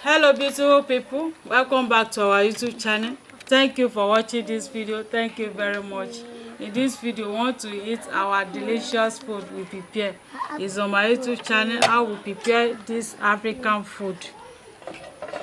Hello beautiful people, welcome back to our YouTube channel. Thank you for watching this video. Thank you very much. In this video we want to eat our delicious food we prepare. It's on my YouTube channel how we prepare this African food.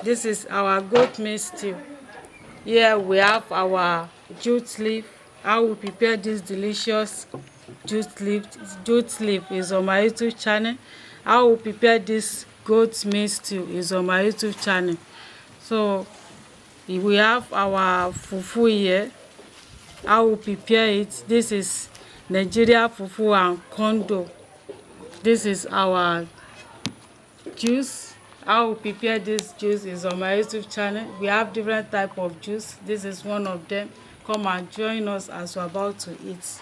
This is our goat meat stew. Here we have our jute leaf. How we prepare this delicious jute leaf. Jute leaf is on my YouTube channel. How we prepare this goat meat stew is on my YouTube channel. So we have our fufu here. How we prepare it. This is Nigerian fufu and kondo. This is our juice. How we prepare this juice is on my YouTube channel. We have different type of juice. This is one of them. Come and join us as we're about to eat.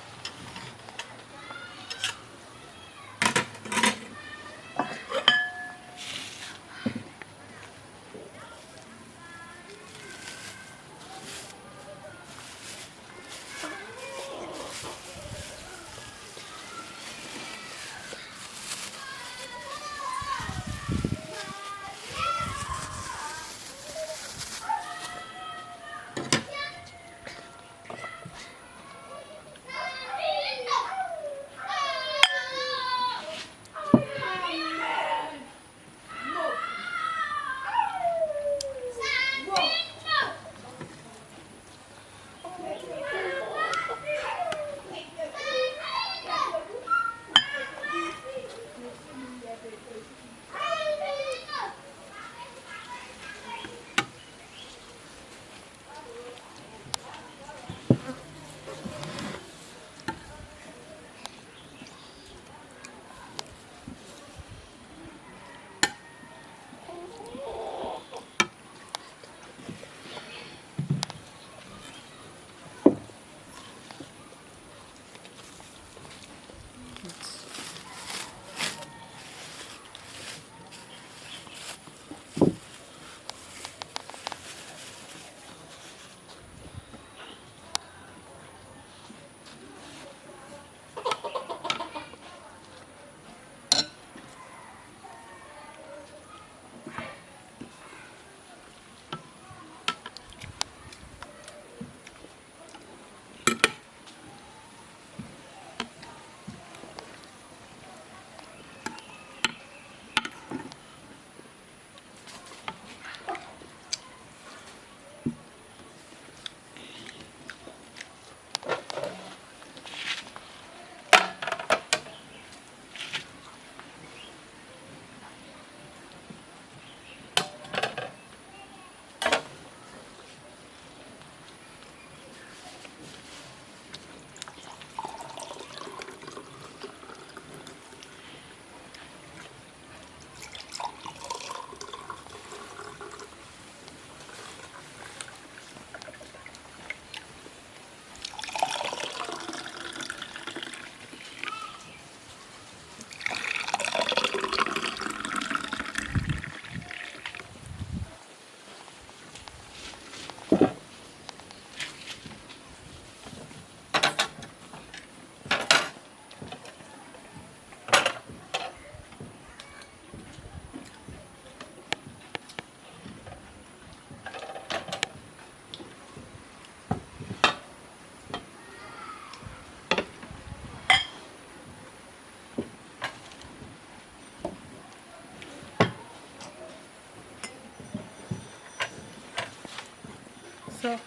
So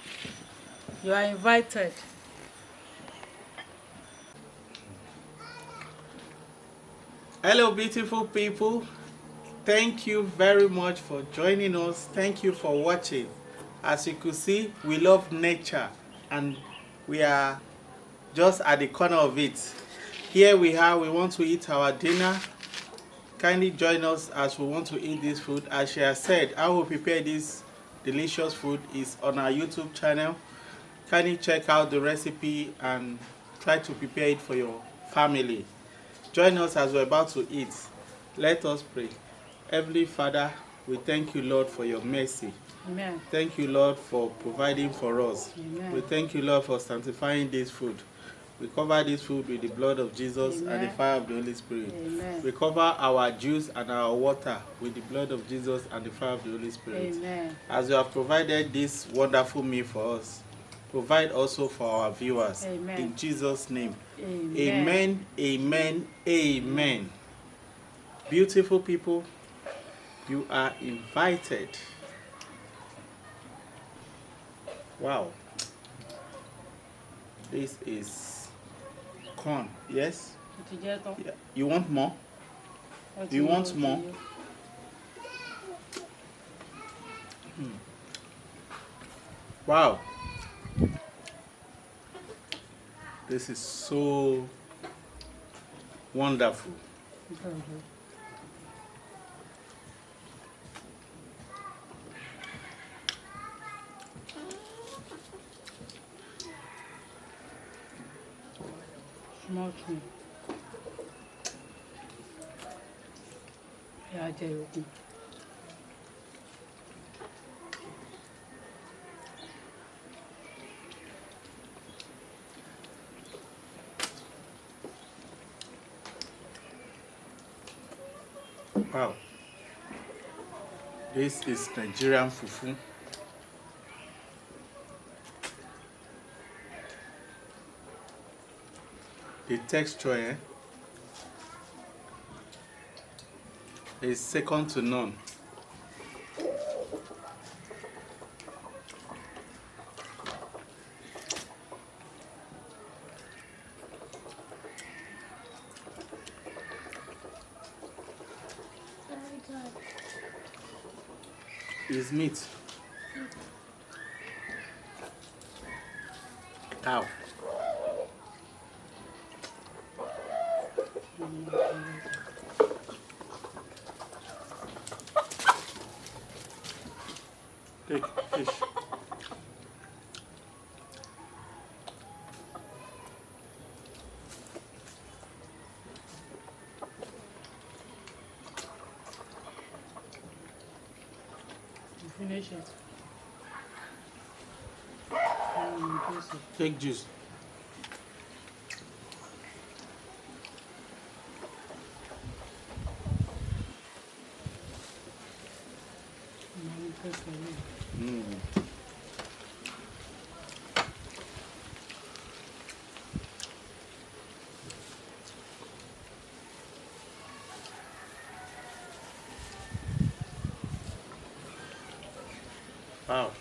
you are invited. Hello beautiful people, thank you very much for joining us. Thank you for watching. As you could see, we love nature and we are just at the corner of it. Here we want to eat our dinner. Kindly join us as we want to eat this food. As she has said, how we prepare this delicious food is on our YouTube channel. Kindly check out the recipe and try to prepare it for your family. Join us as we're about to eat. Let us pray. Heavenly Father, we thank you, Lord, for your mercy. Amen. Thank you, Lord, for providing for us. Amen. We thank you, Lord, for sanctifying this food. We cover this food with the blood of Jesus and the Amen. fire of the Holy Spirit. Amen. We cover our juice and our water with the blood of Jesus and the fire of the Holy Spirit. Amen. As you have provided this wonderful meal for us, provide also for our viewers. Amen. In Jesus' name. Amen. Amen. Amen. Amen. Beautiful people, you are invited. Wow. This is corn. Yes? Yeah. You want more? You want more? Wow. This is so wonderful. Small tea. Yeah, Jay. Wow. This is Nigerian fufu. The texture is second to none. Is meat. Cow. Take fish. Finish it. Take juice. Mm. Wow.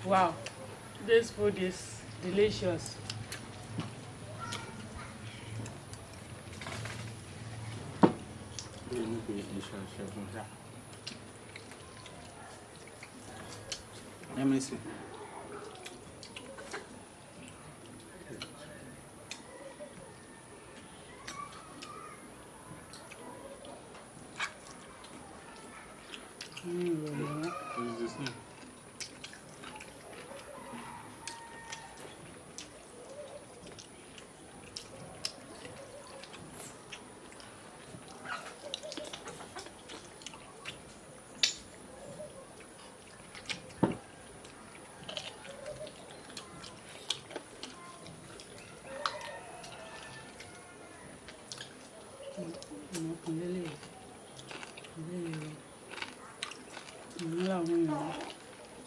Wow, this food is delicious. Let me see. What is this name?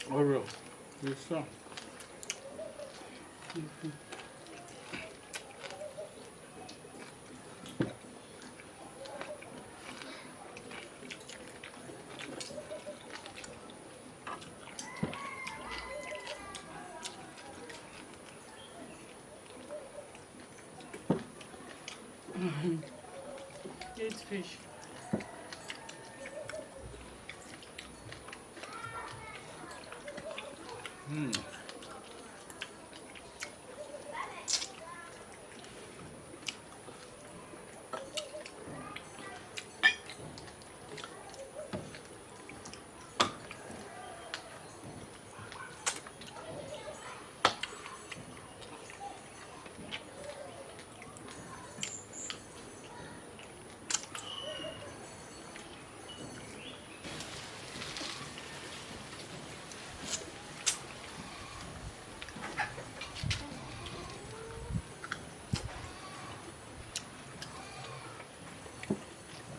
Oreo. Yes, sir. Eat fish.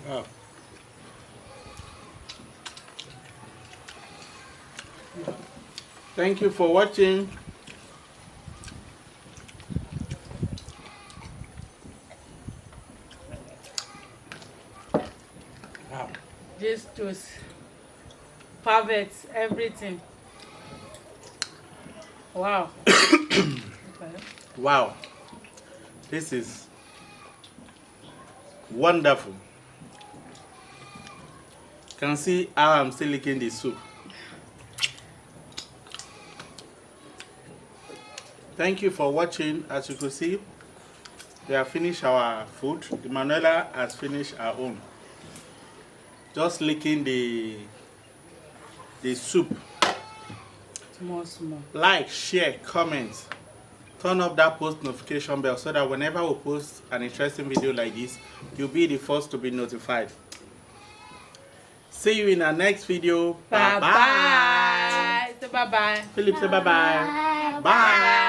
Wow. Thank you for watching. Wow. This juice. Perfect. Everything. Wow. Okay. Wow. This is wonderful. Can see how I'm still licking the soup. Thank you for watching. As you could see, we have finished our food. Emanuela has finished her own. Just licking the soup. Small. Like, share, comment, turn up that post notification bell so that whenever we post an interesting video like this, you'll be the first to be notified. See you in our next video. Bye bye. Say bye bye. Philip, say bye bye. Bye.